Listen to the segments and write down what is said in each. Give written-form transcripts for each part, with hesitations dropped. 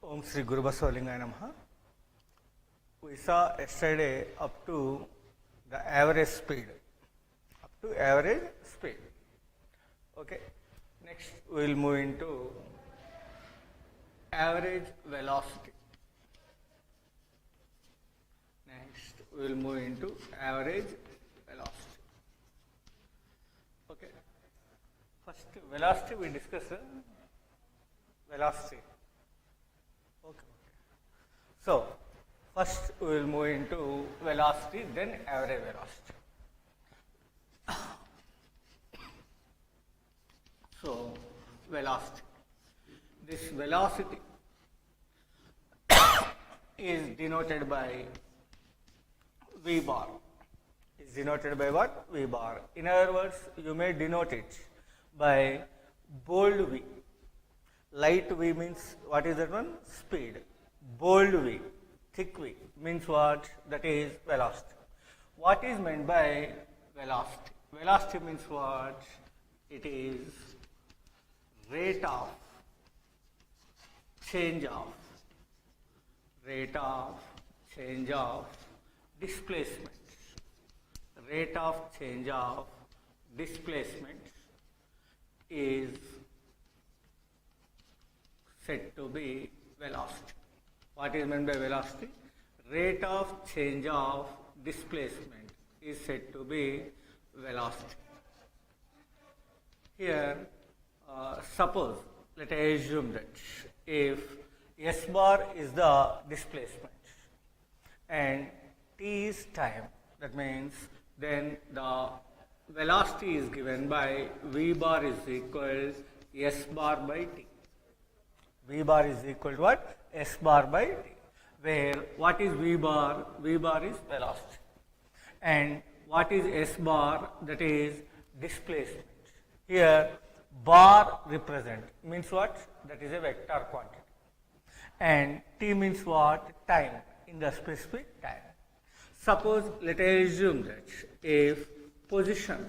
Om Sri Guru Basavalinkaya Namaha. We saw yesterday up to the average speed. Up to average speed. Okay. Next we will move into average velocity. Next we will move into average velocity. Okay. First velocity we discussed. Velocity. Okay. So first we will move into velocity, then average velocity. So velocity. This velocity is denoted by V bar. Is denoted by what? V bar. In other words, you may denote it by bold V. Light V means what is that one? Speed. Bold V, thick V means what? That is velocity. What is meant by velocity? Velocity means what? It is rate of change of displacement. Rate of change of displacement is said to be velocity. What is meant by velocity? Rate of change of displacement is said to be velocity. Here, suppose, let us assume that if S bar is the displacement and t is time, that means then the velocity is given by V bar is equal S bar by t. V bar is equal to what? S bar by t. Where what is V bar? V bar is velocity. And what is S bar? That is displacement. Here bar represent means what? That is a vector quantity. And t means what? Time, in the specific time. Suppose let us assume that if position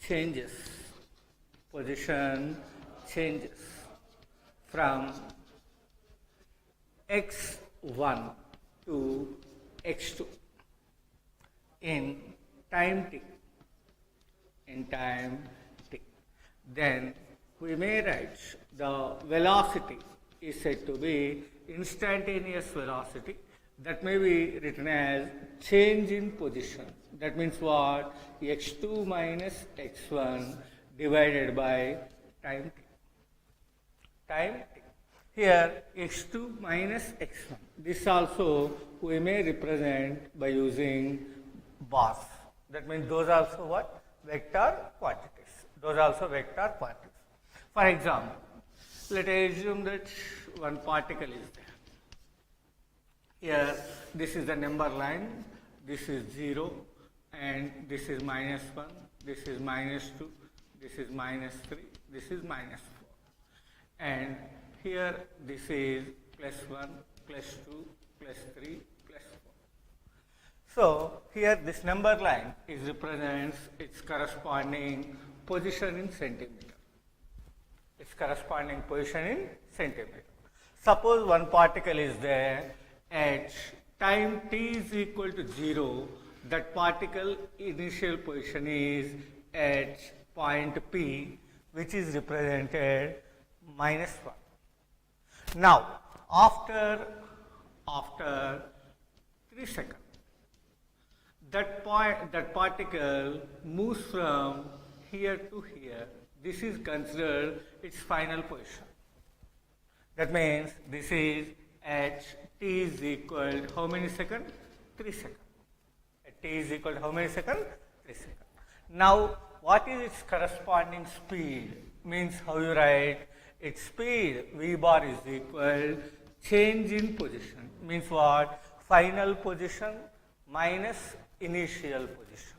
changes from x1 to x2 in time t, then we may write the velocity is said to be instantaneous velocity. That may be written as change in position. That means what? x2 minus x1 divided by time t. Time t. Here x2 minus x1. This also we may represent by using bars. That means those are also what? Vector quantities. Those are also vector quantities. For example, let us assume that one particle is there. Here this is the number line, this is 0 and this is minus 1, this is minus 2, this is minus 3, this is minus 4. And here this is plus 1, plus 2, plus 3, plus 4. So here this number line is represents its corresponding position in centimeter. Its corresponding position in centimeter. Suppose one particle is there at time t is equal to 0, that particle initial position is at point P, which is represented minus 1. Now, after 3 seconds, that particle moves from here to here. This is considered its final position. That means this is at t is equal to how many seconds? 3 seconds. At t is equal to how many seconds? 3 seconds. Now, what is its corresponding speed? Means how you write? Its speed, V bar is equal change in position. Means what? Final position minus initial position.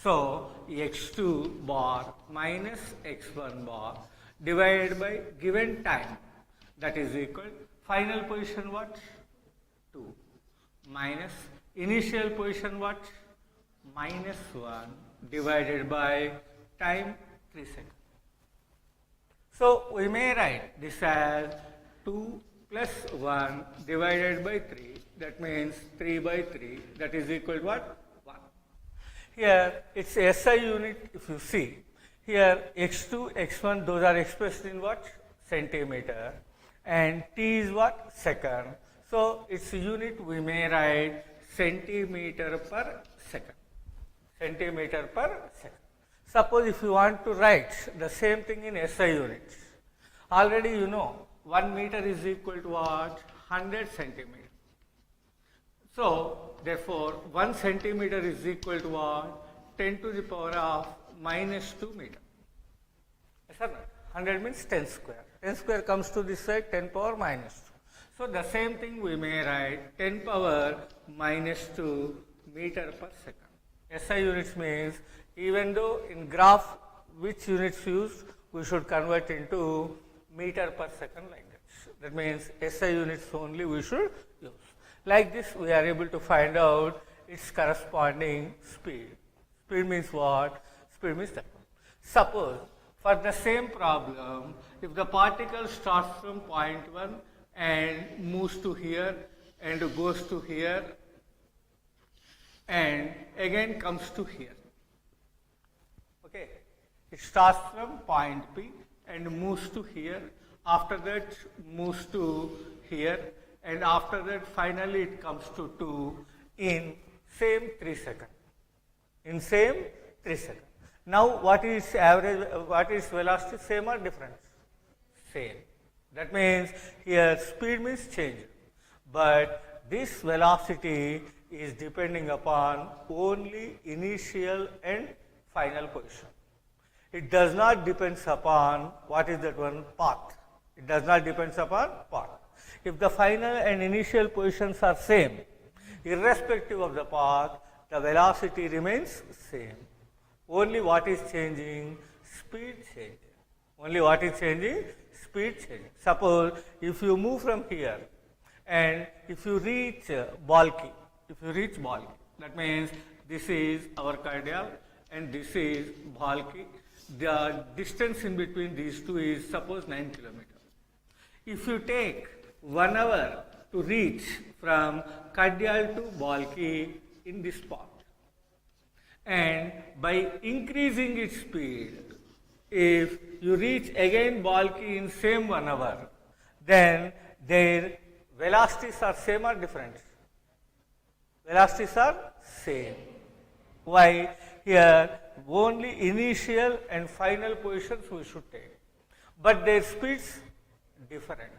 So, x2 bar minus x1 bar divided by given time, that is equal final position what? 2 minus initial position what? Minus 1 divided by time 3 seconds. So we may write this as 2 plus 1 divided by 3, that means 3 by 3, that is equal to what? 1. Here it's SI unit if you see. Here x2, x1 those are expressed in what? Centimeter, and T is what? Second. So its unit we may write centimeter per second. Centimeter per second. Suppose if you want to write the same thing in SI units, already you know 1 meter is equal to what? 100 centimeter. So therefore 1 centimeter is equal to what? 10 to the power of minus 2 meter. Yes or not? 100 means 10 square. 10 square comes to this side, 10 power minus 2. So the same thing we may write 10 power minus 2 meter per second. SI units means even though in graph which units used, we should convert into meter per second like this. That means SI units only we should use. Like this we are able to find out its corresponding speed. Speed means what? Speed means that one. Suppose for the same problem, if the particle starts from point 1 and moves to here and goes to here and again comes to here. Okay, it starts from point P and moves to here, after that moves to here, and after that finally it comes to 2 in same 3 seconds. In same 3 seconds. Now what is average, what is velocity, same or different? Same. That means here speed means change, but this velocity is depending upon only initial and final position. It does not depend upon what is that one? Path. It does not depend upon path. If the final and initial positions are same, irrespective of the path, the velocity remains same. Only what is changing? Speed changing. Only what is changing? Speed changing. Suppose if you move from here and if you reach Balki, that means this is our cardial and this is Balki. The distance in between these two is suppose 9 kilometers. If you take 1 hour to reach from Kardial to Balki in this spot, and by increasing its speed, if you reach again Balki in same 1 hour, then their velocities are same or different? Velocities are same. Why? Here only initial and final positions we should take, but their speeds different.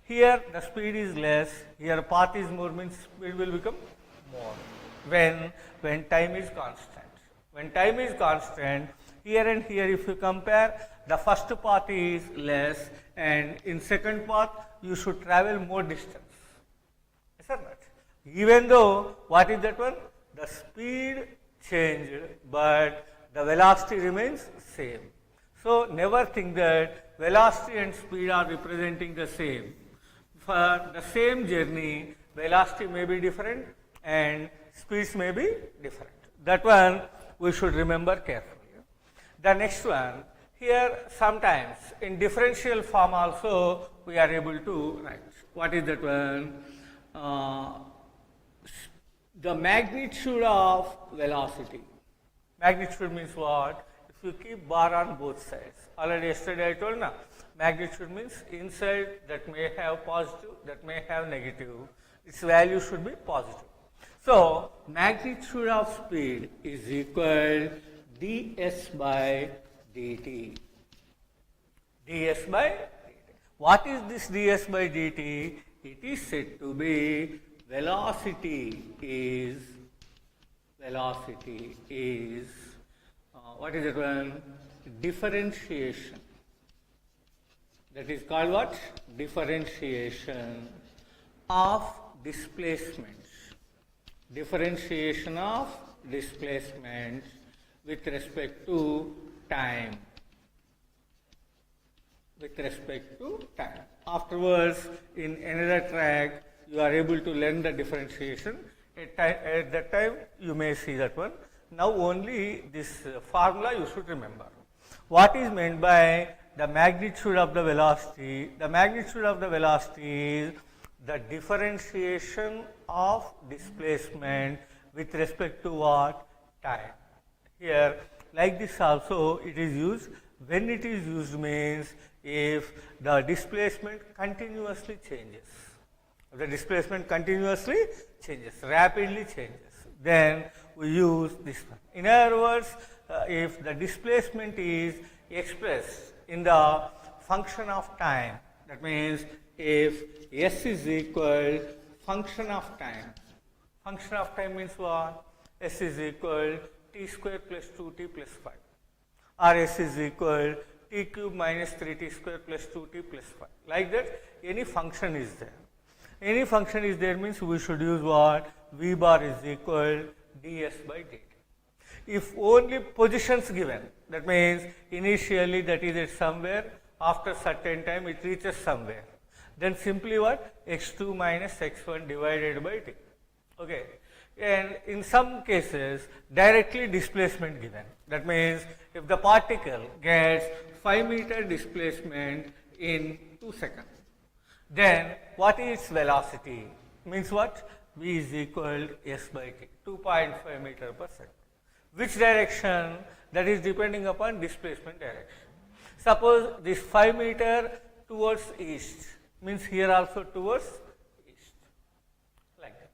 Here the speed is less, here path is more, means speed will become more when time is constant. When time is constant, here and here if you compare, the first path is less and in second path you should travel more distance. Yes or not? Even though what is that one? The speed changed but the velocity remains same. So never think that velocity and speed are representing the same. For the same journey, velocity may be different and speeds may be different. That one we should remember carefully. The next one, here sometimes in differential form also we are able to write. What is that one? The magnitude of velocity. Magnitude means what? If you keep bar on both sides. Already yesterday I told now, magnitude means inside that may have positive, that may have negative. Its value should be positive. So magnitude of speed is equal ds by dt. ds by dt. What is this ds by dt? It is said to be velocity is what is it one? Differentiation. That is called what? Differentiation of displacements. Differentiation of displacements with respect to time. With respect to time. Afterwards, in another track, you are able to learn the differentiation. At that time, you may see that one. Now only this formula you should remember. What is meant by the magnitude of the velocity is the differentiation of displacement with respect to what? Time. Here, like this also it is used. When it is used means if the displacement continuously changes. If the displacement continuously changes, rapidly changes, then we use this one. In other words, if the displacement is expressed in the function of time, that means if S is equal function of time means what? S is equal t square plus 2t plus 5, or S is equal t cube minus 3t square plus 2t plus 5. Like that, any function is there. Any function is there means we should use what? V bar is equal ds by dt. If only positions given, that means initially that is at somewhere, after certain time it reaches somewhere, then simply what? x2 minus x1 divided by t. Okay. And in some cases directly displacement given. That means if the particle gets 5 meter displacement in 2 seconds, then what is its velocity? Means what? V is equal to s by t, 2.5 meter per second. Which direction? That is depending upon displacement direction. Suppose this 5 meter towards east, means here also towards east, like that.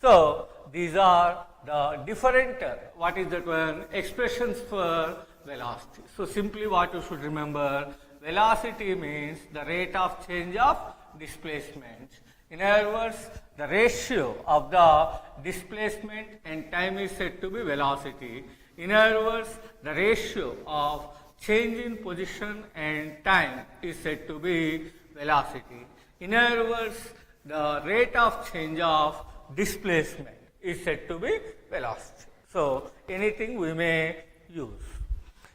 So these are the different, what is that one? Expressions for velocity. So simply what you should remember, velocity means the rate of change of displacement. In other words, the ratio of the displacement and time is said to be velocity. In other words, the ratio of change in position and time is said to be velocity. In other words, the rate of change of displacement is said to be velocity. So anything we may use.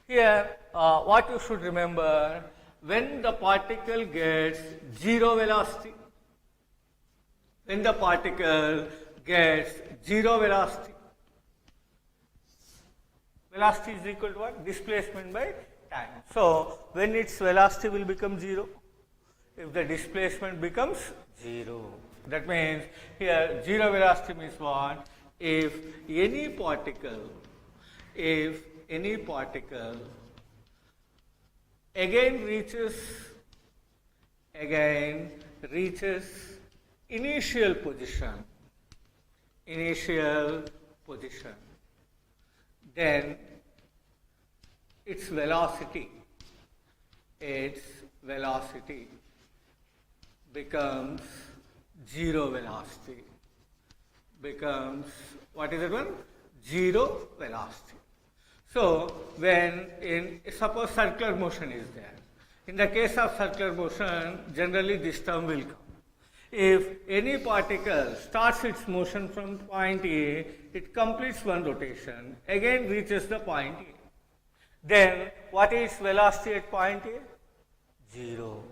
Here, what you should remember, when the particle gets zero velocity, when the particle gets zero velocity, velocity is equal to what? Displacement by time. So when its velocity will become zero, if the displacement becomes zero, that means here zero velocity means what? If any particle again reaches initial position, then its velocity becomes zero velocity, becomes, what is it one? Zero velocity. So when suppose circular motion is there, in the case of circular motion, generally this term will come. If any particle starts its motion from point A, it completes one rotation, again reaches the point A, then what is velocity at point A? Zero.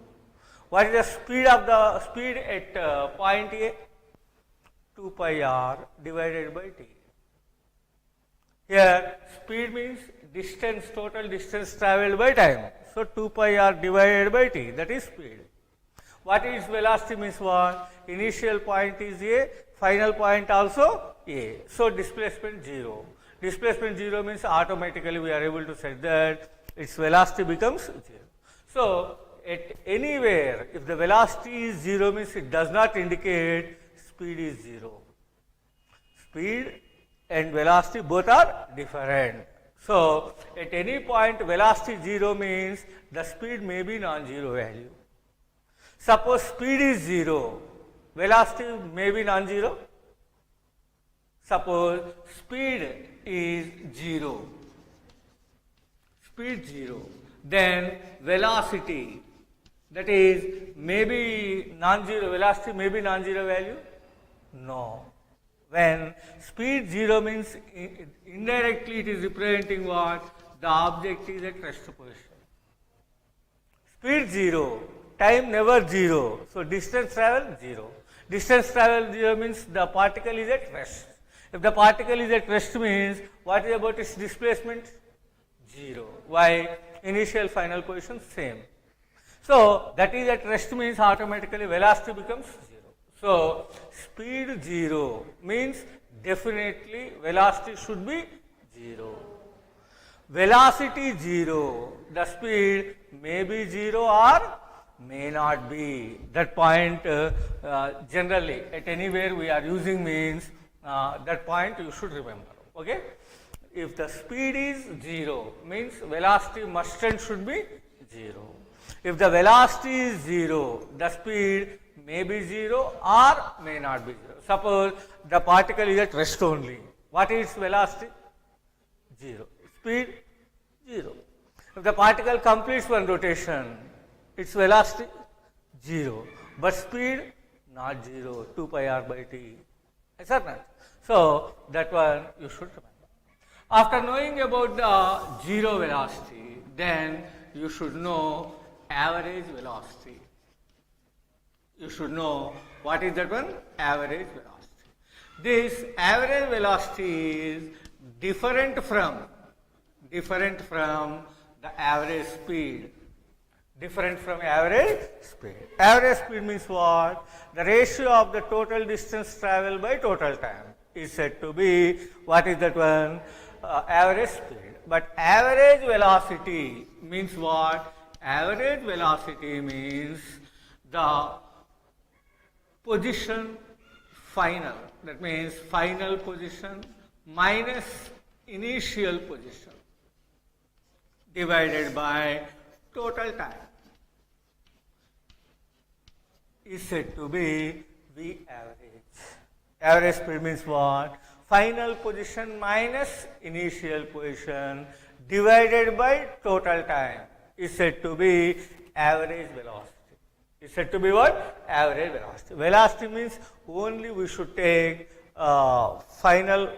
What is the speed at point A? 2 pi r divided by t. Here speed means distance, total distance travelled by time. So 2 pi r divided by t, that is speed. What is velocity means what? Initial point is A, final point also A. So displacement 0. Displacement 0 means automatically we are able to say that its velocity becomes 0. So at anywhere, if the velocity is 0 means it does not indicate speed is 0. Speed and velocity both are different. So at any point velocity 0 means the speed may be non-zero value. Suppose speed is 0, velocity may be non-zero. Suppose speed is 0, then velocity, that is maybe non-zero, velocity may be non-zero value? No. When speed 0 means indirectly it is representing what? The object is at rest position. Speed 0, time never 0, so distance travel 0. Distance travel 0 means the particle is at rest. If the particle is at rest means what is about its displacement? 0. Why? Initial final position same. So that is at rest means automatically velocity becomes 0. So speed 0 means definitely velocity should be 0. Velocity 0, the speed may be 0 or may not be. That point generally at anywhere we are using means that point you should remember. Okay? If the speed is 0 means velocity must and should be 0. If the velocity is 0, the speed may be 0 or may not be 0. Suppose the particle is at rest only. What is its velocity? 0. Speed 0. If the particle completes one rotation, its velocity 0, but speed not 0, 2 pi r by t. Is that not? So that one you should remember. After knowing about the 0 velocity, then you should know average velocity. You should know what is that one? Average velocity. This average velocity is different from the average speed. Different from average speed. Average speed means what? The ratio of the total distance traveled by total time is said to be, what is that one? Average speed. But average velocity means what? Average velocity means the position final. That means final position minus initial position divided by total time is said to be V average. Average speed means what? Final position minus initial position divided by total time is said to be average velocity. Is said to be what? Average velocity. Velocity means only we should take final,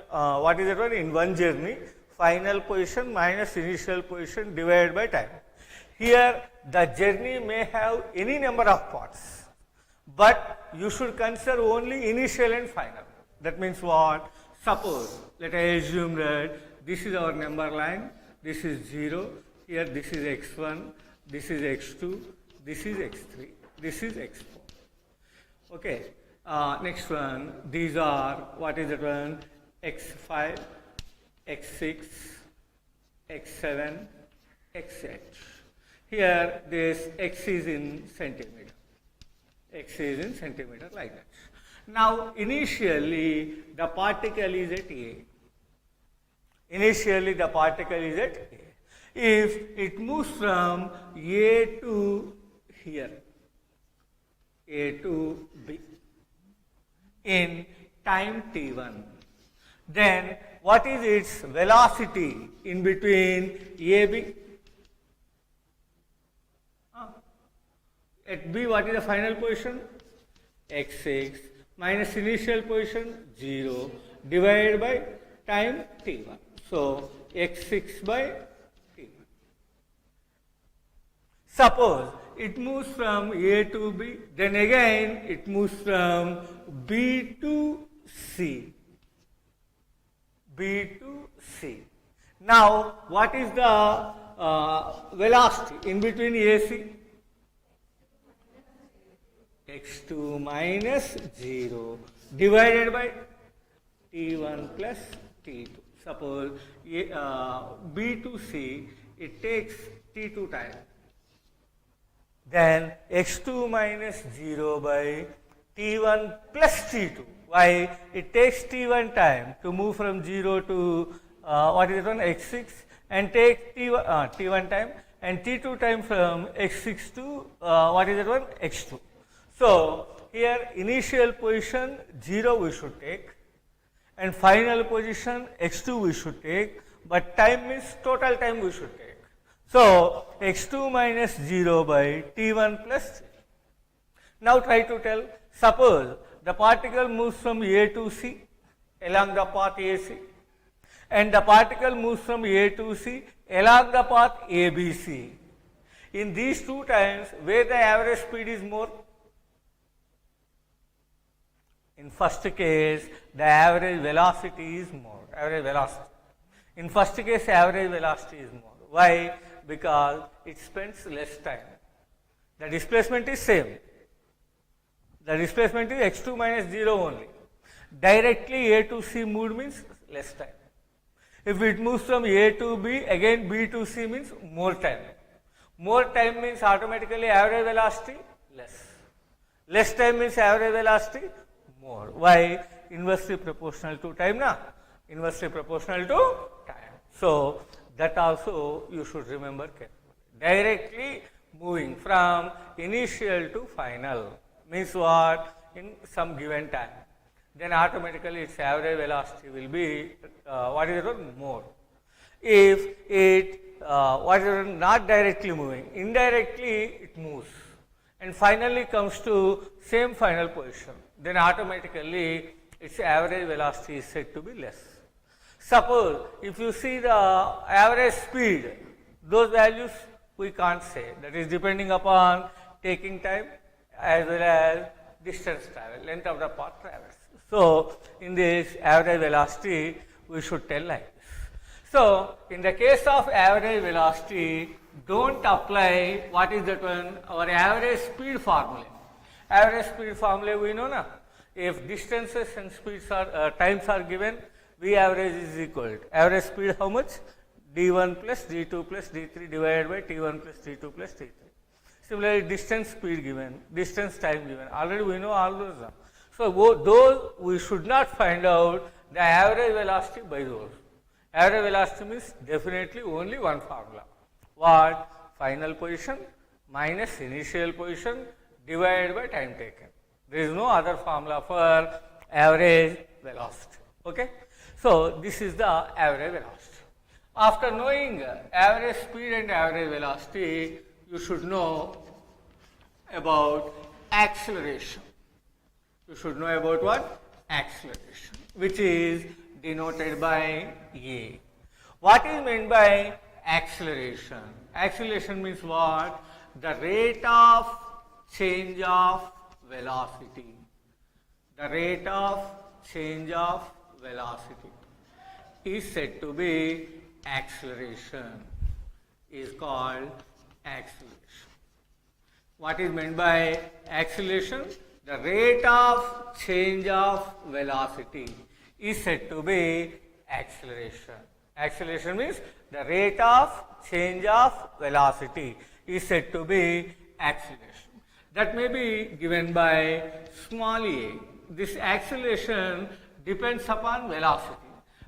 what is that one? In one journey, final position minus initial position divided by time. Here the journey may have any number of parts, but you should consider only initial and final. That means what? Suppose, let us assume that this is our number line, this is 0, here this is x1, this is x2, this is x3, this is x4. Okay, next one, these are, what is that one? x5, x6, x7, x8. Here this x is in centimeter. X is in centimeter like that. Now initially the particle is at A. Initially the particle is at A. If it moves from A to here, A to B, in time t1, then what is its velocity in between A, B? At B, what is the final position? x6 minus initial position 0 divided by time t1. So x6 by t1. Suppose it moves from A to B, then again it moves from B to C. B to C. Now what is the velocity in between AC? x2 minus 0 divided by t1 plus t2. Suppose B to C, it takes t2 time. Then x2 minus 0 by t1 plus t2. Why? It takes t1 time to move from 0 to what is it one? x6, and take t1 time, and t2 time from x6 to what is it one? x2. So here initial position 0 we should take, and final position x2 we should take, but time means total time we should take. So x2 minus 0 by t1 plus 3. Now try to tell, suppose the particle moves from A to C along the path AC, and the particle moves from A to C along the path ABC. In these two times, where the average speed is more? In first case, the average velocity is more. Average velocity. In first case, average velocity is more. Why? Because it spends less time. The displacement is same. The displacement is x2 minus 0 only. Directly A to C moved means less time. If it moves from A to B, again B to C means more time. More time means automatically average velocity less. Less time means average velocity more. Why? Inversely proportional to time, na? Inversely proportional to time. So that also you should remember carefully. Directly moving from initial to final means what? In some given time. Then automatically its average velocity will be more. If it not directly moving, indirectly it moves and finally comes to same final position, then automatically its average velocity is said to be less. Suppose if you see the average speed, those values we can't say. That is depending upon taking time as well as distance travel, length of the path traversed. So in this average velocity, we should tell like this. So in the case of average velocity, don't apply what is that one, our average speed formula. Average speed formula we know na. If distances and speeds are times are given, V average is equal to average speed how much? D1 plus D2 plus D3 divided by T1 plus T2 plus T3. Similarly, distance speed given, distance time given. Already we know all those. So those we should not find out the average velocity by those. Average velocity means definitely only one formula. What? Final position minus initial position divided by time taken. There is no other formula for average velocity. Okay? So this is the average velocity. After knowing average speed and average velocity, you should know about acceleration. You should know about what? Acceleration, which is denoted by A. What is meant by acceleration? Acceleration means what? The rate of change of velocity. The rate of change of velocity is said to be acceleration, is called acceleration. What is meant by acceleration? The rate of change of velocity is said to be acceleration. Acceleration means the rate of change of velocity is said to be acceleration. That may be given by small a. This acceleration depends upon velocity.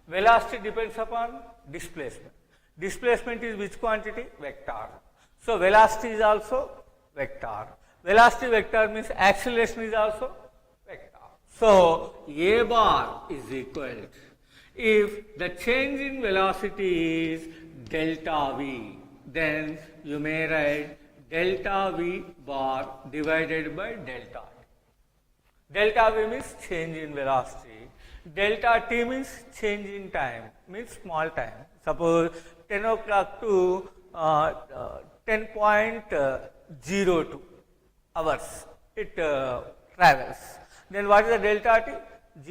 Velocity depends upon displacement. Displacement is which quantity? Vector. So velocity is also vector. Velocity vector means acceleration is also vector. So A bar is equal to, if the change in velocity is delta V, then you may write delta V bar divided by delta T. Delta V means change in velocity. Delta T means change in time, means small time. Suppose 10 o'clock to 10.02 hours it travels. Then what is the delta T?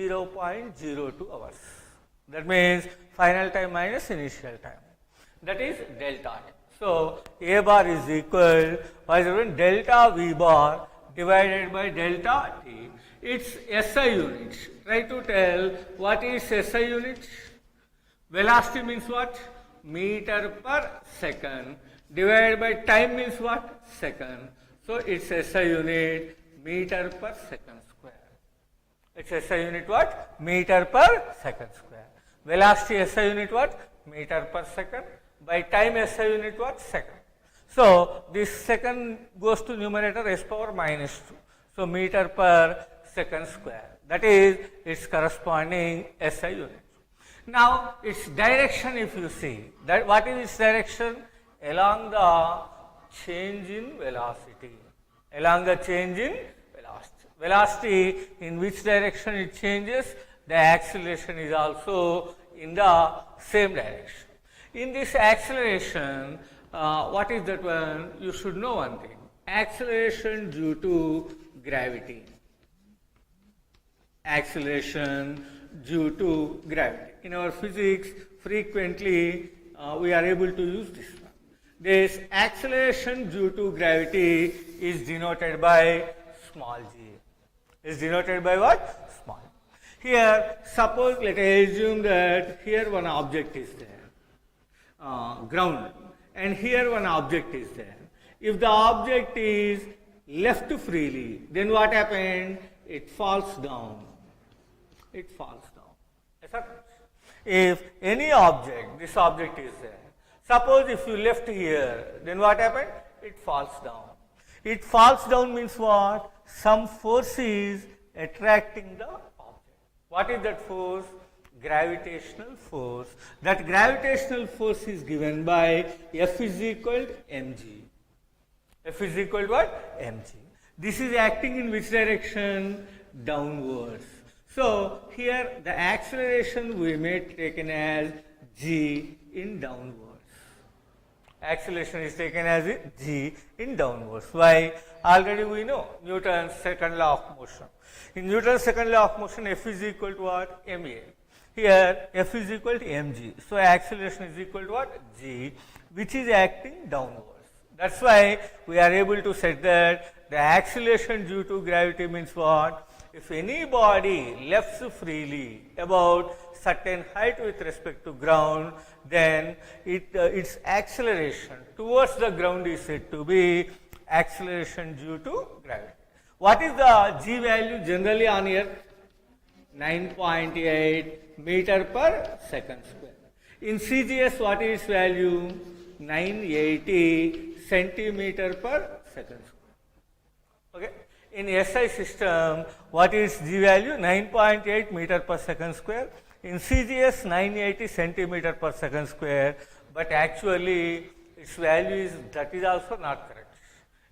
0.02 hours. That means final time minus initial time. That is delta T. So A bar is equal to delta V bar divided by delta T. It's SI units. Try to tell what is SI unit. Velocity means what? Meter per second divided by time means what? Second. So it's SI unit meter per second square. It's SI unit what? Meter per second square. Velocity SI unit what? Meter per second. By time SI unit what? Second. So this second goes to numerator s power minus 2. So meter per second square. That is its corresponding SI unit. Now its direction, if you see, that what is its direction? Along the change in velocity. Along the change in velocity. Velocity in which direction it changes, the acceleration is also in the same direction. In this acceleration, what is that one? You should know one thing. Acceleration due to gravity. Acceleration due to gravity. In our physics, frequently we are able to use this one. This acceleration due to gravity is denoted by small g. Is denoted by what? Small. Here, suppose let us assume that here one object is there, ground, and here one object is there. If the object is left freely, then what happened? It falls down. It falls down. Yes, sir? If any object, this object is there, suppose if you left here, then what happened? It falls down. It falls down means what? Some force is attracting the object. What is that force? Gravitational force. That gravitational force is given by F is equal to mg. F is equal to what? Mg. This is acting in which direction? Downwards. So here the acceleration we may taken as g in downwards. Acceleration is taken as g in downwards. Why? Already we know Newton's second law of motion. In Newton's second law of motion, F is equal to what? Ma. Here F is equal to mg. So acceleration is equal to what? G, which is acting downwards. That's why we are able to say that the acceleration due to gravity means what? If any body lefts freely about certain height with respect to ground, then its acceleration towards the ground is said to be acceleration due to gravity. What is the g value generally on Earth? 9.8 meter per second square. In CGS, what is value? 980 centimeter per second square. Okay. In SI system, what is g value? 9.8 meter per second square. In CGS, 980 centimeter per second square. But actually, its value is, that is also not correct.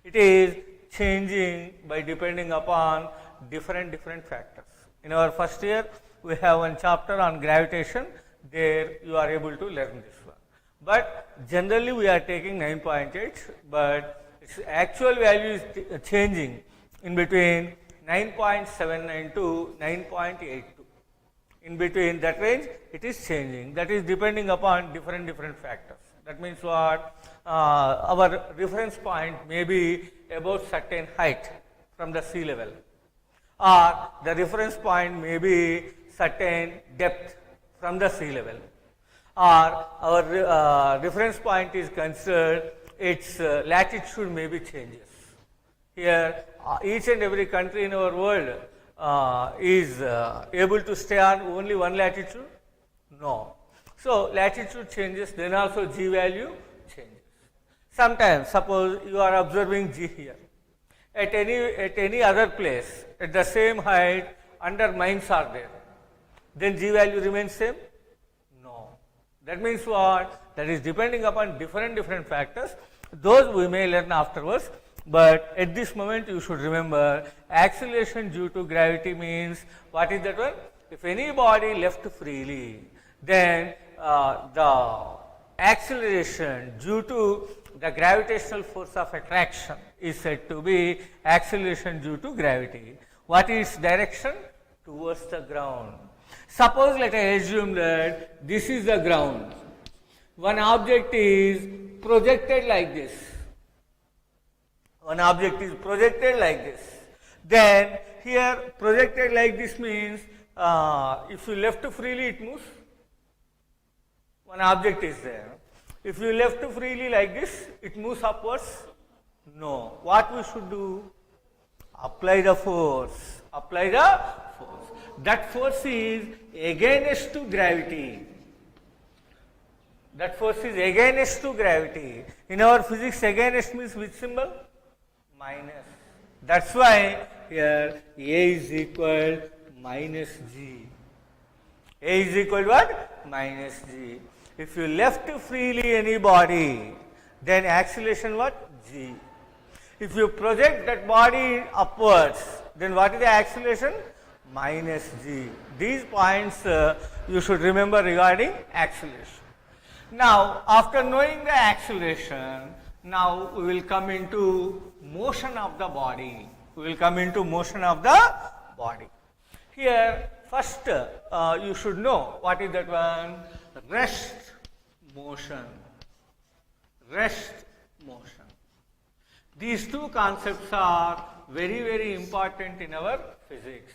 It is changing by depending upon different factors. In our first year, we have one chapter on gravitation. There you are able to learn this one. But generally we are taking 9.8, but its actual value is changing in between 9.79 to 9.82. In between that range, it is changing. That is depending upon different factors. That means what? Our reference point may be about certain height from the sea level, or the reference point may be certain depth from the sea level, or our reference point is considered its latitude may be changes. Here, each and every country in our world is able to stay on only one latitude? No. So, latitude changes, then also g value changes. Sometimes, suppose you are observing g here. At any other place, at the same height, under mines are there. Then g value remains same? No. That means what? That is depending upon different factors. Those we may learn afterwards. But at this moment you should remember acceleration due to gravity means what is that one? If any body left freely, then the acceleration due to the gravitational force of attraction is said to be acceleration due to gravity. What is direction? Towards the ground. Suppose let us assume that this is the ground. One object is projected like this. One object is projected like this. Then here projected like this means if you left freely it moves. One object is there. If you left freely like this, it moves upwards. No. What we should do? Apply the force. Apply the force. That force is against to gravity. That force is against to gravity. In our physics, against means which symbol? Minus. That's why here A is equal minus G. A is equal to what? Minus G. If you left freely any body, then acceleration what? G. If you project that body upwards, then what is the acceleration? Minus G. These points you should remember regarding acceleration. Now, after knowing the acceleration, now we will come into motion of the body. We will come into motion of the body. Here, first you should know what is that one? Rest motion. rest motion. These two concepts are very, very important in our physics.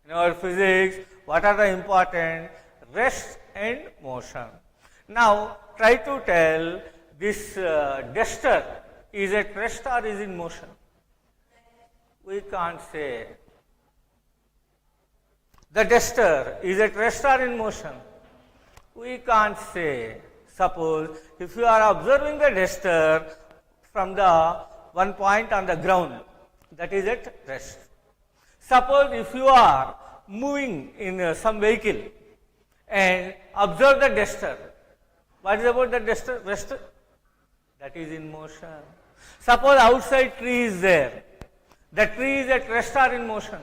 In our physics, what are the important? Rest and motion. Now, try to tell this duster is at rest or is in motion? We can't say. The duster is at rest or in motion? We can't say. Suppose if you are observing the duster from the one point on the ground, that is at rest. Suppose if you are moving in some vehicle and observe the duster, what is about the duster? Rest? That is in motion. Suppose outside tree is there. The tree is at rest or in motion?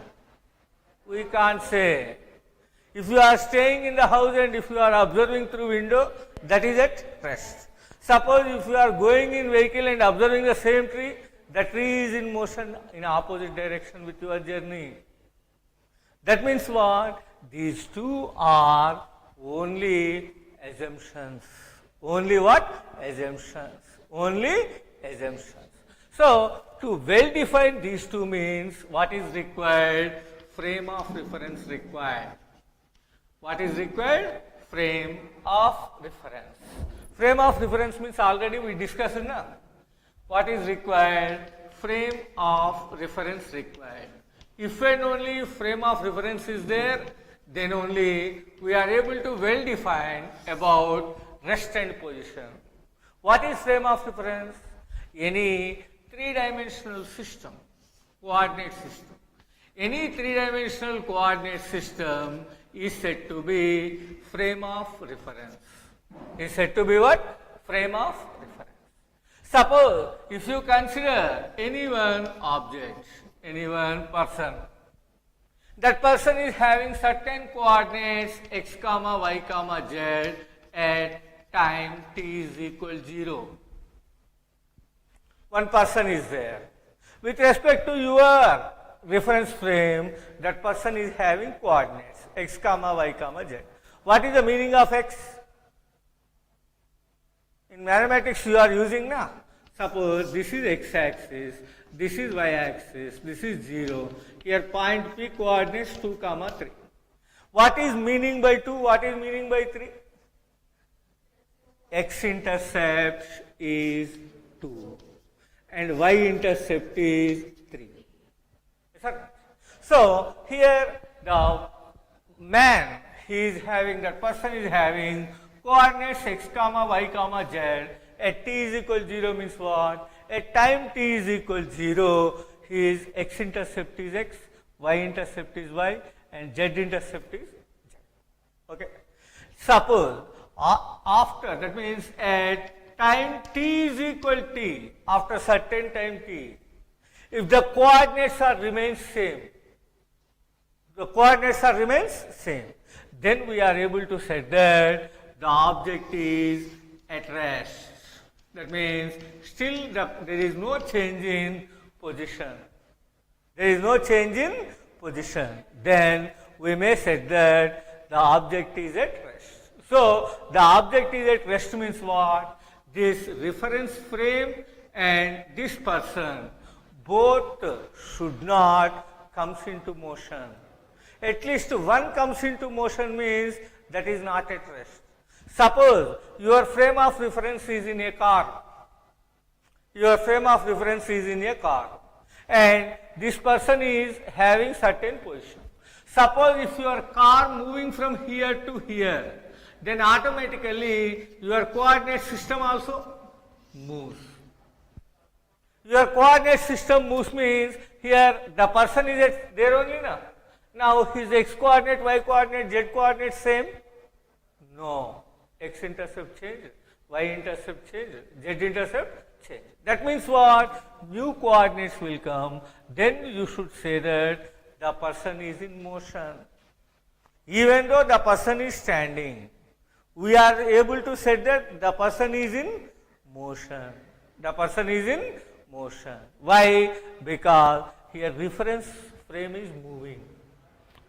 We can't say. If you are staying in the house and if you are observing through window, that is at rest. Suppose if you are going in vehicle and observing the same tree, the tree is in motion in opposite direction with your journey. That means what? These two are only assumptions. Only what? Assumptions. Only assumptions. So, to well define these two means, what is required? Frame of reference required. What is required? Frame of reference. Frame of reference means already we discussed now. What is required? Frame of reference required. If and only if frame of reference is there, then only we are able to well define about rest and position. What is frame of reference? Any three-dimensional system, coordinate system. Any three-dimensional coordinate system is said to be frame of reference. Is said to be what? Frame of reference. Suppose if you consider any one object, any one person, that person is having certain coordinates x comma y comma z at time t is equal 0. One person is there. With respect to your reference frame, that person is having coordinates x comma y comma z. What is the meaning of x? In mathematics you are using now. Suppose this is x-axis, this is y-axis, this is 0. Here point P coordinates 2 comma 3. What is meaning by 2? What is meaning by 3? X-intercept is 2 and y-intercept is 3. So, here the man, that person is having coordinates x comma y comma z at t is equal 0 means what? At time t is equal 0, his x-intercept is x, y-intercept is y and z-intercept is z. Okay. Suppose after, that means at time t is equal t, after certain time t, if the coordinates are remains same, then we are able to say that the object is at rest. That means still there is no change in position. There is no change in position. Then we may say that the object is at rest. So the object is at rest means what? This reference frame and this person both should not comes into motion. At least one comes into motion means that is not at rest. Suppose your frame of reference is in a car. Your frame of reference is in a car and this person is having certain position. Suppose if your car moving from here to here, then automatically your coordinate system also moves. Your coordinate system moves means here the person is at there only now. Now his x coordinate, y coordinate, z coordinate same? No. X-intercept changes, y-intercept changes, z-intercept changes. That means what? New coordinates will come, then you should say that the person is in motion. Even though the person is standing, we are able to say that the person is in motion. The person is in motion. Why? Because here reference frame is moving.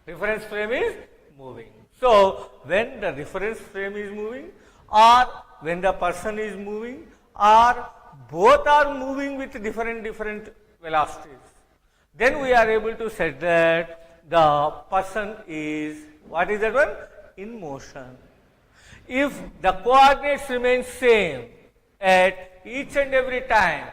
Reference frame is moving. So, when the reference frame is moving or when the person is moving or both are moving with different velocities, then we are able to say that the person is, what is that one? In motion. If the coordinates remain same at each and every time,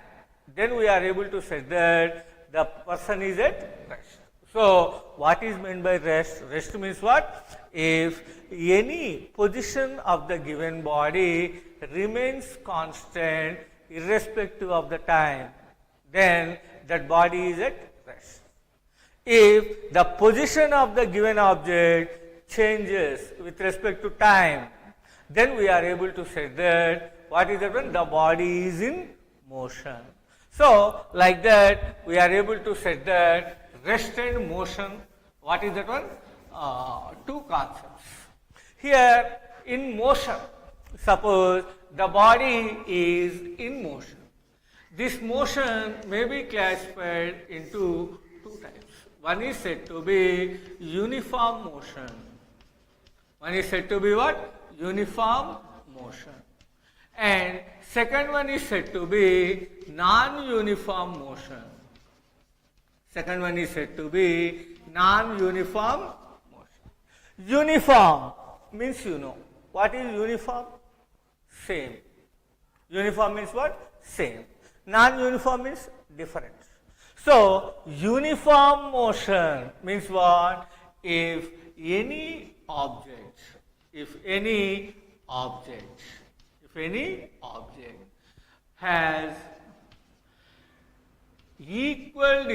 then we are able to say that the person is at rest. So, what is meant by rest? Rest means what? If any position of the given body remains constant irrespective of the time, then that body is at rest. If the position of the given object changes with respect to time, then we are able to say that what is that one? The body is in motion. So, like that we are able to say that rest and motion, what is that one? Two concepts. Here in motion, suppose the body is in motion. This motion may be classified into two types. One is said to be uniform motion. One is said to be what? Uniform motion. And second one is said to be non-uniform motion. Second one is said to be non-uniform motion. Uniform means you know. What is uniform? Same. Uniform means what? Same. Non-uniform means different. So, uniform motion means what? If any object has equal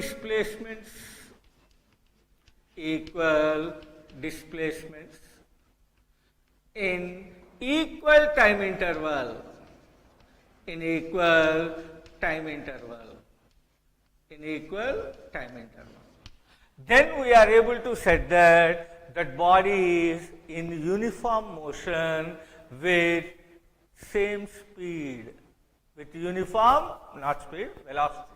displacements in equal time interval, then we are able to say that body is in uniform motion with same speed, with uniform, not speed, velocity,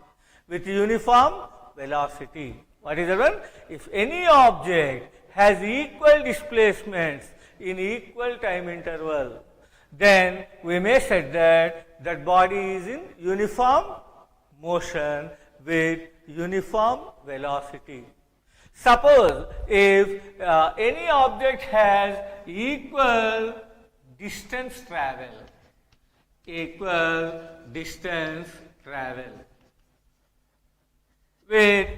with uniform velocity. What is that one? If any object has equal displacements in equal time interval, then we may say that body is in uniform motion with uniform velocity. Suppose if any object has equal distance travel, with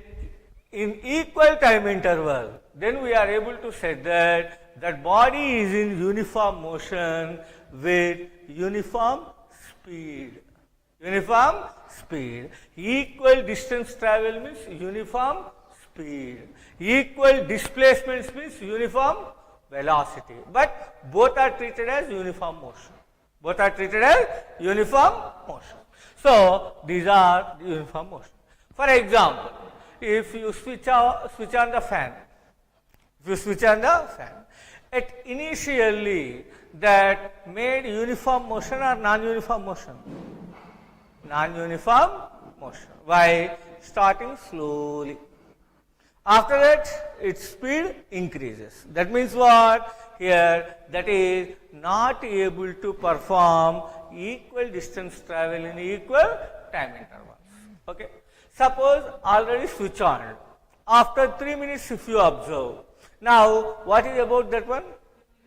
in equal time interval, then we are able to say that body is in uniform motion with uniform speed. Equal distance travel means uniform speed. Equal displacements means uniform velocity. But both are treated as uniform motion. So, these are the uniform motion. For example, if you switch on the fan, at initially that made uniform motion or non-uniform motion? Non-uniform motion. Why? Starting slowly. After that, its speed increases. That means what? Here, that is not able to perform equal distance travel in equal time intervals. Okay. Suppose already switch on. After 3 minutes, if you observe. Now, what is about that one?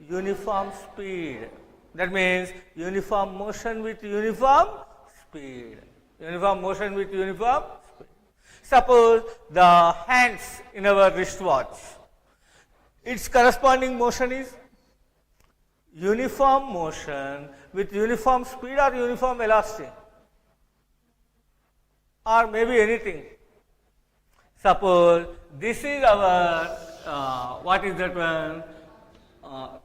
Uniform speed. That means uniform motion with uniform speed. Suppose the hands in our wristwatch, its corresponding motion is uniform motion with uniform speed or uniform velocity, or maybe anything. Suppose this is our what is that one?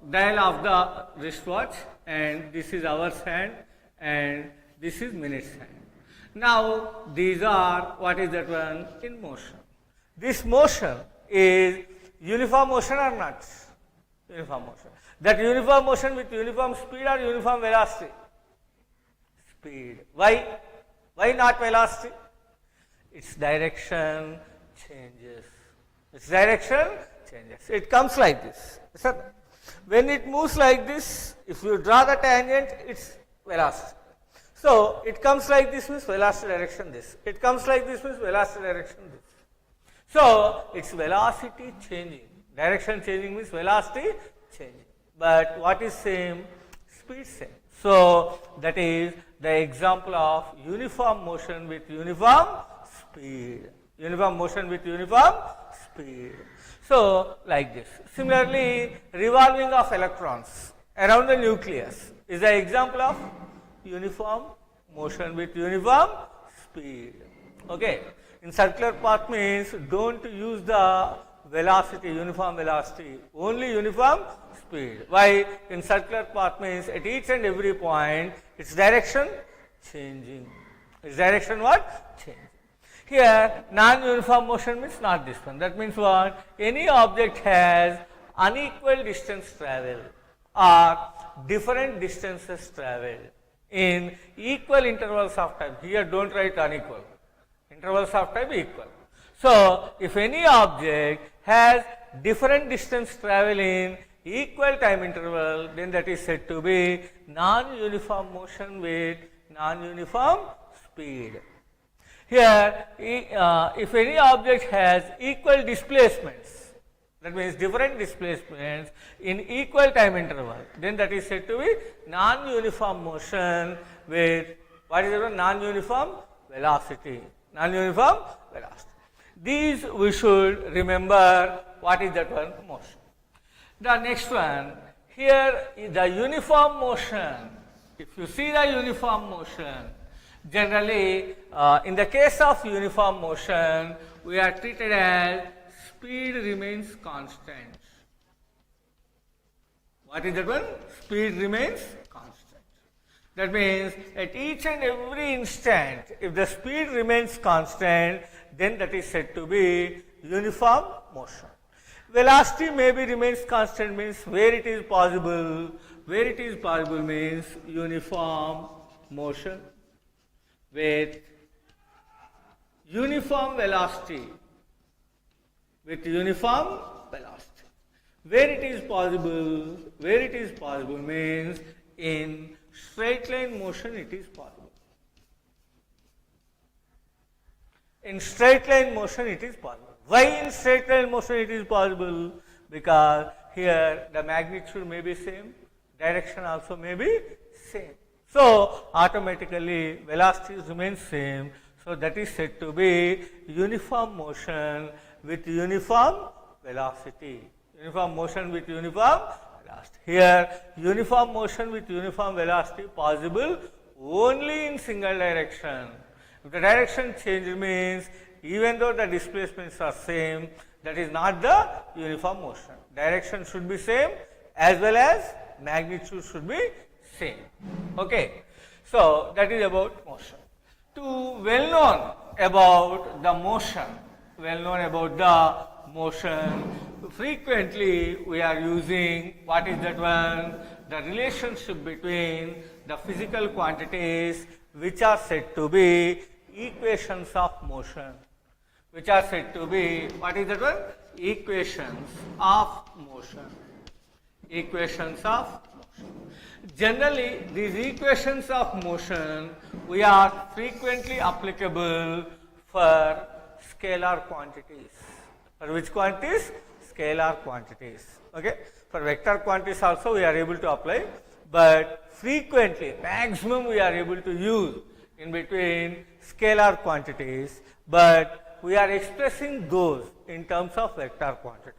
Dial of the wristwatch, and this is our hand, and this is minute's hand. Now, these are, what is that one? In motion. This motion is uniform motion or not? Uniform motion. That uniform motion with uniform speed or uniform velocity? Speed. Why? Why not velocity? Its direction changes. It comes like this. When it moves like this, if you draw the tangent, it's velocity. So it comes like this means velocity direction this. It comes like this means velocity direction this. So its velocity changing. Direction changing means velocity changing. But what is same? Speed same. So that is the example of uniform motion with uniform speed. Uniform motion with uniform speed. So like this. Similarly, revolving of electrons around the nucleus is an example of uniform motion with uniform speed. Okay. In circular path means don't use the velocity, uniform velocity, only uniform speed. Why? In circular path means at each and every point its direction changing. Its direction what? Changing. Here non-uniform motion means not this one. That means what? Any object has unequal distance travel or different distances traveled in equal intervals of time. Here don't write unequal. Intervals of time equal. So if any object has different distance travel in equal time interval, then that is said to be non-uniform motion with non-uniform speed. Here, if any object has equal displacements, that means different displacements in equal time interval, then that is said to be non-uniform motion with what is the non-uniform velocity. Non-uniform velocity. These we should remember what is that one motion. The next one, here is the uniform motion. If you see the uniform motion, generally in the case of uniform motion, we are treated as speed remains constant. What is that one? Speed remains constant. That means at each and every instant, if the speed remains constant, then that is said to be uniform motion. Velocity maybe remains constant means where it is possible. Where it is possible means uniform motion with uniform velocity. With uniform velocity. Where it is possible means in straight line motion it is possible. In straight line motion it is possible. Why in straight line motion it is possible? Because here the magnitude may be same, direction also may be same. So automatically velocity remains same. So that is said to be uniform motion with uniform velocity. Uniform motion with uniform velocity. Here uniform motion with uniform velocity possible only in single direction. If the direction change means even though the displacements are same, that is not the uniform motion. Direction should be same as well as magnitude should be same. Okay. So that is about motion. To well known about the motion, frequently we are using what is that one? The relationship between the physical quantities which are said to be equations of motion. Which are said to be, what is that one? Equations of motion. Equations of motion. Generally, these equations of motion we are frequently applicable for scalar quantities. For which quantities? Scalar quantities. Okay. For vector quantities also we are able to apply, but frequently, maximum we are able to use in between scalar quantities, but we are expressing those in terms of vector quantities.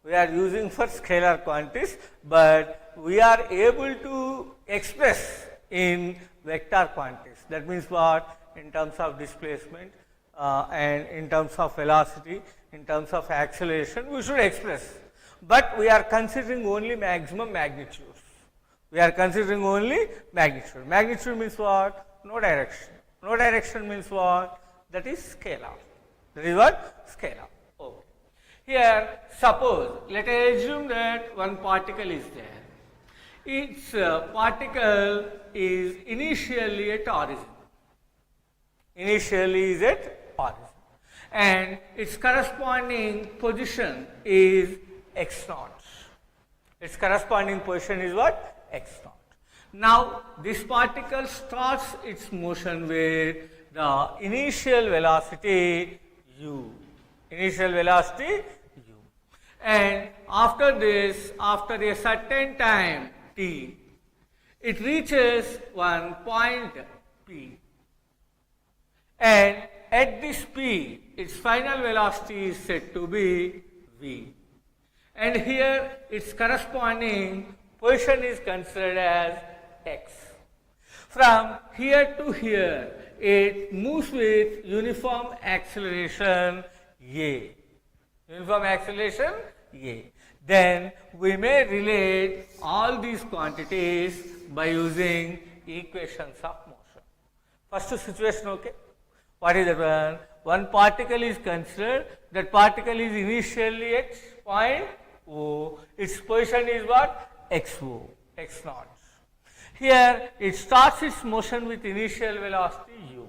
We are using for scalar quantities, but we are able to express in vector quantities. That means what? In terms of displacement and in terms of velocity, in terms of acceleration, we should express. But we are considering only maximum magnitudes. We are considering only magnitude. Magnitude means what? No direction. No direction means what? That is scalar. That is what? Scalar. Okay. Here, suppose, let us assume that one particle is there. Its particle is initially at origin. Initially is at origin. And its corresponding position is x naught. Its corresponding position is what? X naught. Now this particle starts its motion with the initial velocity u. Initial velocity u. And after this, after a certain time t, it reaches one point P. And at this P, its final velocity is said to be V. And here its corresponding position is considered as x. From here to here, it moves with uniform acceleration a. Uniform acceleration a. Then we may relate all these quantities by using equations of motion. First situation, okay? What is that one? One particle is considered, that particle is initially at point O, its position is what? XO, x naught. Here it starts its motion with initial velocity u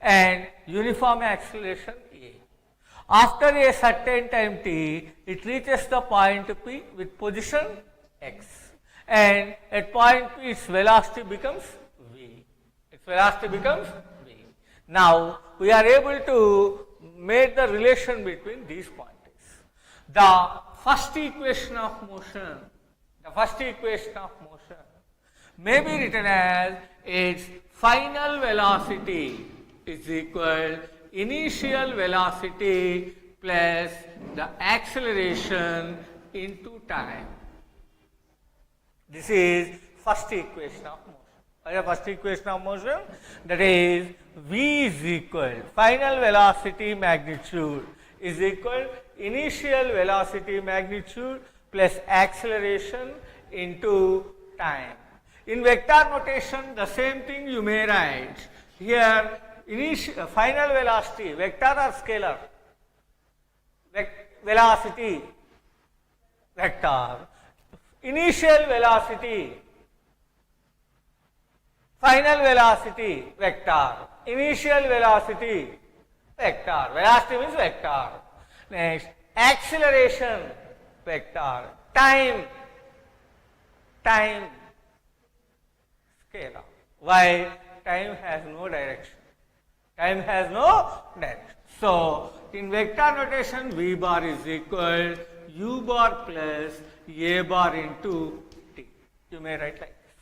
and uniform acceleration a. After a certain time t, it reaches the point P with position x, and at point P its velocity becomes v. Its velocity becomes v. Now we are able to make the relation between these quantities. The first equation of motion, may be written as its final velocity is equal initial velocity plus the acceleration into time. This is first equation of motion. What is the first equation of motion? That is v is equal final velocity magnitude is equal initial velocity magnitude plus acceleration into time. In vector notation, the same thing you may write. Here, initial final velocity, vector or scalar? Velocity, vector. Initial velocity, final velocity, vector. Initial velocity, vector. Velocity means vector. Next, acceleration, vector. Time, scalar. Why? Time has no direction. So, in vector notation, v bar is equal u bar plus a bar into t. You may write like this.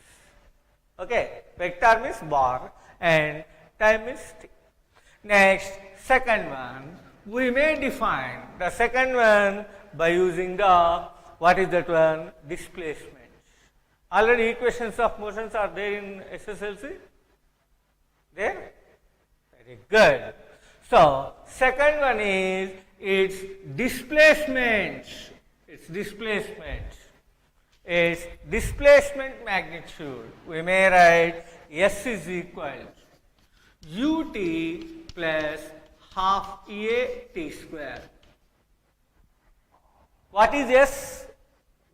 Okay, vector means bar and time is t. Next, second one, we may define the second one by using the, what is that one? Displacement. Already equations of motions are there in SSLC? There? Very good. So, second one is its displacement. Its displacement magnitude. We may write S is equal ut plus half a t square. What is S?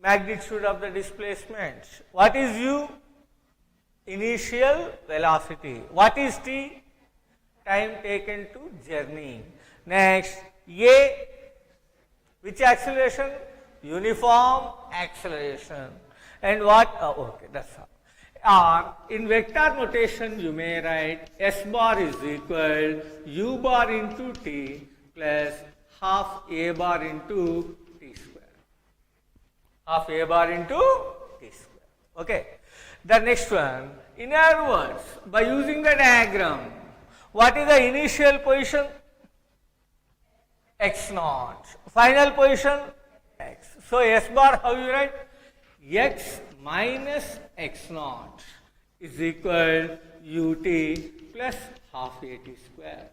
Magnitude of the displacement. What is u? Initial velocity. What is t? Time taken to journey. Next, a, which acceleration? Uniform acceleration. And what? Okay, that's all. Or in vector notation, you may write S bar is equal u bar into t plus half a bar into t square. Half a bar into t square. Okay. The next one, in other words, by using the diagram, what is the initial position? X naught. Final position? X. So, S bar, how you write? X minus x naught is equal ut plus half a t square.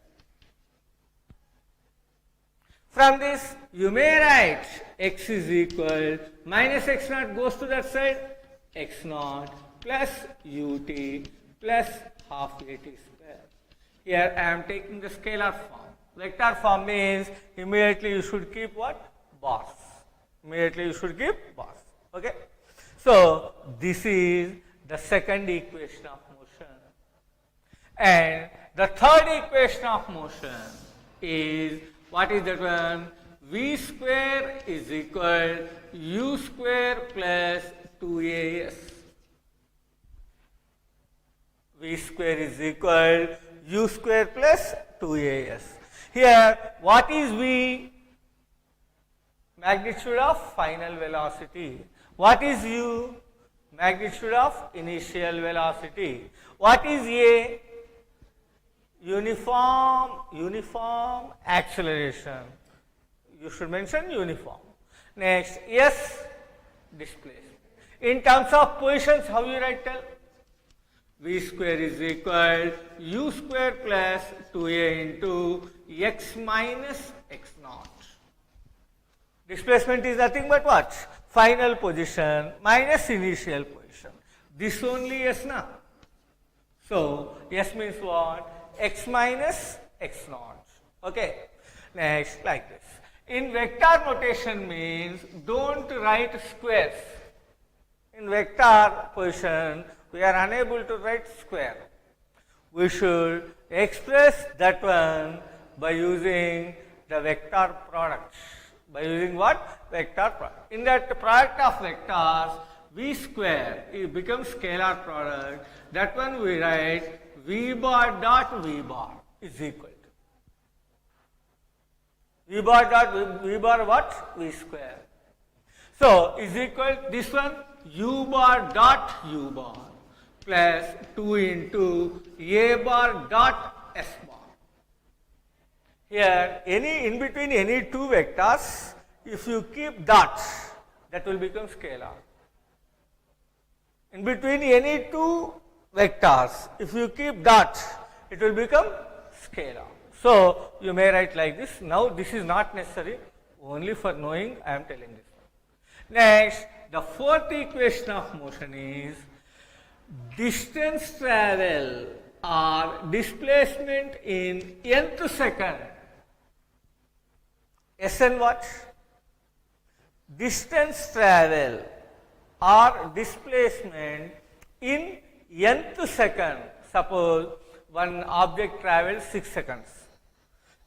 From this, you may write x is equal minus x naught goes to that side, x naught plus ut plus half a t square. Here I am taking the scalar form. Vector form means immediately you should keep what? Bars. Immediately you should keep bars. Okay. So, this is the second equation of motion. And the third equation of motion is, what is that one? V square is equal u square plus 2as. V square is equal U square plus 2AS. Here, what is V? Magnitude of final velocity. What is U? Magnitude of initial velocity. What is A? Uniform acceleration. You should mention uniform. Next, S, displacement. In terms of positions, how you write? Tell. V square is equal U square plus 2A into X minus X naught. Displacement is nothing but what? Final position minus initial position. This only S na. So, S means what? X minus X naught. Okay. Next, like this. In vector notation means don't write squares. In vector position, we are unable to write square. We should express that one by using the vector product. By using what? Vector product. In that product of vectors, V square, it becomes scalar product. That one we write V bar dot V bar is equal to V bar dot V bar what? V square. So, is equal this one U bar dot U bar plus 2 into A bar dot S bar. Here, in between any two vectors, if you keep dots, that will become scalar. In between any two vectors, if you keep dots, it will become scalar. So, you may write like this. Now, this is not necessary, only for knowing I am telling this. Next, the fourth equation of motion is distance travel or displacement in nth second. Sn what? Distance travel or displacement in nth second. Suppose one object travels 6 seconds.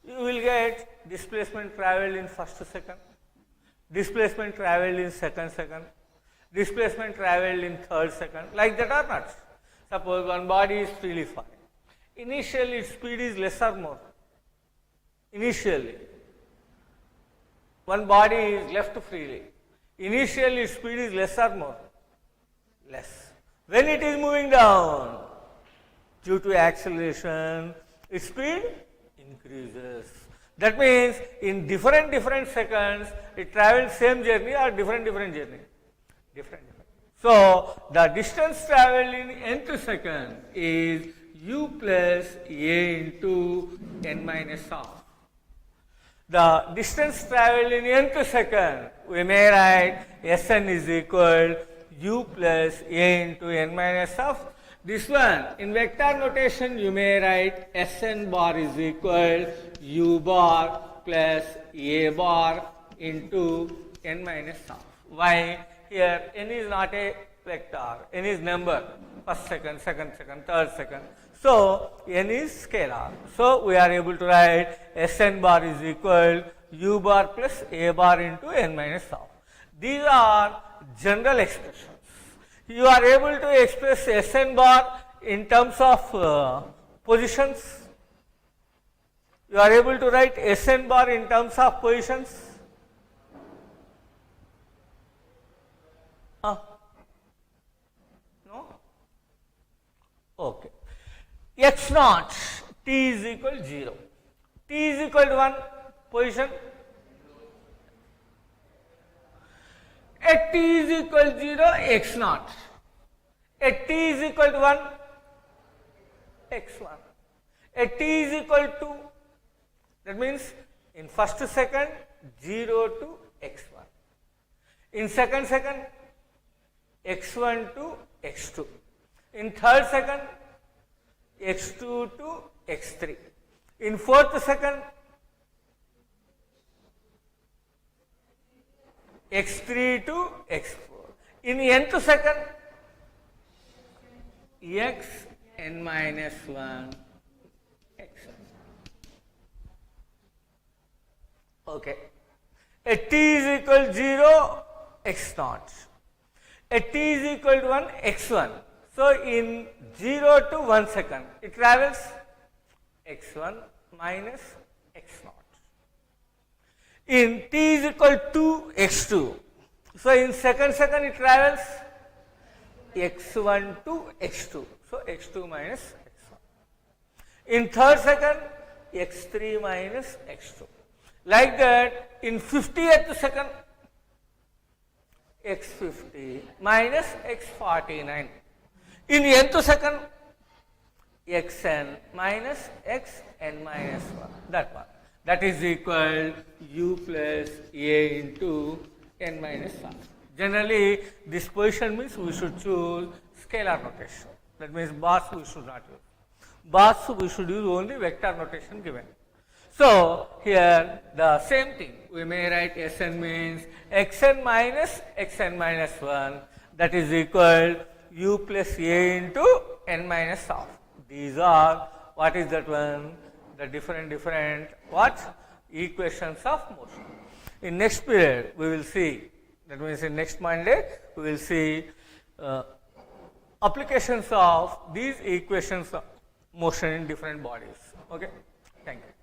You will get displacement traveled in first second, displacement traveled in second, displacement traveled in third second, like that or not. Suppose one body is freely falling. Initially its speed is less or more. Initially, one body is left freely. Initially its speed is less or more? Less. When it is moving down, due to acceleration, its speed increases. That means in different seconds, it travels same journey or different journey? Different. So, the distance travelled in nth second is U plus A into n minus half. The distance travelled in nth second, we may write Sn is equal U plus A into n minus half. This one, in vector notation, you may write Sn bar is equal U bar plus A bar into n minus half. Why? Here, n is not a vector, n is number, first second, third second. So, n is scalar. So, we are able to write Sn bar is equal U bar plus A bar into n minus half. These are general expressions. You are able to express Sn bar in terms of positions. You are able to write Sn bar in terms of positions. No? Okay. X naught, t is equal 0. T is equal to 1 position. At t is equal to 0, x naught. At t is equal to 1, x1. At t is equal to 2, that means in first second 0 to x1. In second, x1 to x2. In third second, x2 to x3. In fourth second, x3 to x4. In nth second, xn minus 1 xn. Okay. At t is equal to 0, x naught. At t is equal to 1, x1. So in 0 to 1 second, it travels x1 minus x0. In t is equal to x2, so in second it travels x1 to x2, so x2 minus x1. In third second, x3 minus x2. Like that, in 50th second, x50 minus x49. In nth second, xn minus xn minus 1, that one. That is equal u plus a into n minus 1. Generally, this position means we should choose scalar notation. That means bars we should not use. Bars we should use only vector notation given. So, here the same thing. We may write Sn means xn minus 1, that is equal u plus a into n minus half. These are, what is that one? The different what? Equations of motion. In next period, we will see, that means in next Monday, we will see applications of these equations of motion in different bodies. Okay? Thank you.